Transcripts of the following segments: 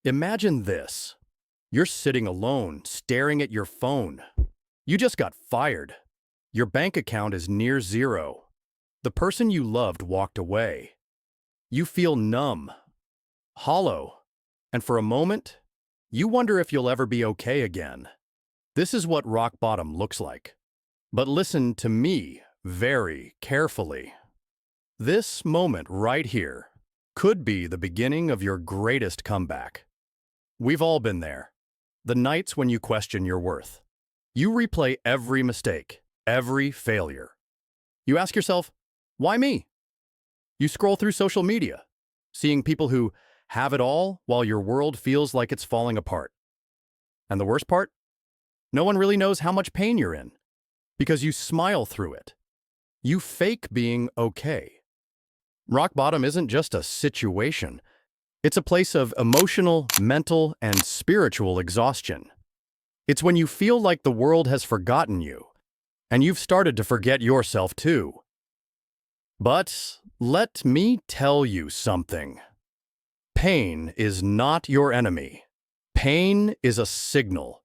Imagine this. You're sitting alone, staring at your phone. You just got fired. Your bank account is near zero. The person you loved walked away. You feel numb, hollow, and for a moment, you wonder if you'll ever be okay again. This is what rock bottom looks like. But listen to me very carefully. This moment right here could be the beginning of your greatest comeback. We've all been there. The nights when you question your worth. You replay every mistake, every failure. You ask yourself, why me? You scroll through social media, seeing people who have it all while your world feels like it's falling apart. And the worst part? No one really knows how much pain you're in, because you smile through it. You fake being okay. Rock bottom isn't just a situation. It's a place of emotional, mental, and spiritual exhaustion. It's when you feel like the world has forgotten you, and you've started to forget yourself too. But let me tell you something. Pain is not your enemy. Pain is a signal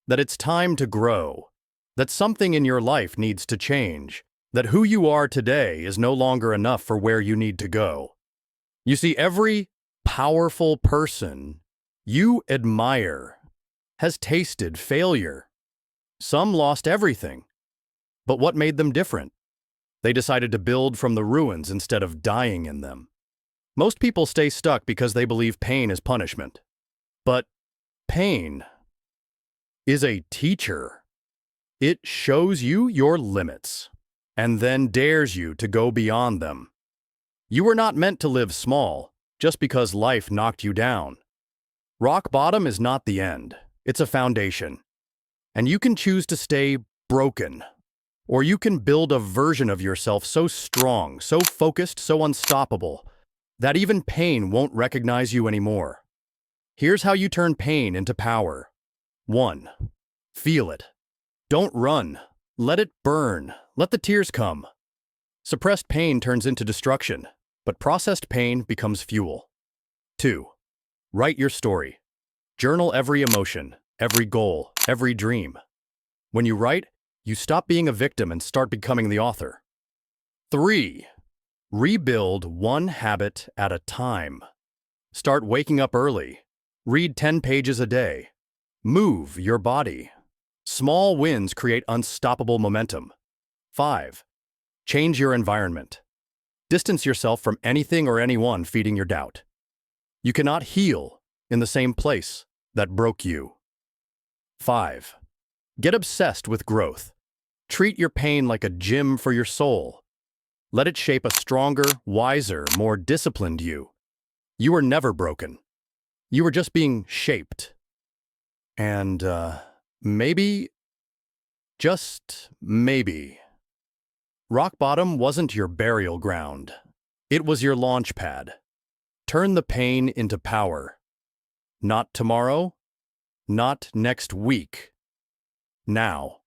that it's time to grow, that something in your life needs to change, that who you are today is no longer enough for where you need to go. You see, every powerful person you admire has tasted failure. Some lost everything. But what made them different? They decided to build from the ruins instead of dying in them. Most people stay stuck because they believe pain is punishment. But pain is a teacher. It shows you your limits and then dares you to go beyond them. You were not meant to live small just because life knocked you down. Rock bottom is not the end. It's a foundation. And you can choose to stay broken, or you can build a version of yourself so strong, so focused, so unstoppable, that even pain won't recognize you anymore. Here's how you turn pain into power. 1. Feel it. Don't run. Let it burn. Let the tears come. Suppressed pain turns into destruction, but processed pain becomes fuel. 2. Write your story. Journal every emotion, every goal, every dream. When you write, you stop being a victim and start becoming the author. 3. Rebuild one habit at a time. Start waking up early. Read 10 pages a day. Move your body. Small wins create unstoppable momentum. 5. Change your environment. Distance yourself from anything or anyone feeding your doubt. You cannot heal in the same place that broke you. 5. Get obsessed with growth. Treat your pain like a gym for your soul. Let it shape a stronger, wiser, more disciplined you. You were never broken. You were just being shaped. And maybe, just maybe, rock bottom wasn't your burial ground. It was your launch pad. Turn the pain into power. Not tomorrow, not next week. Now.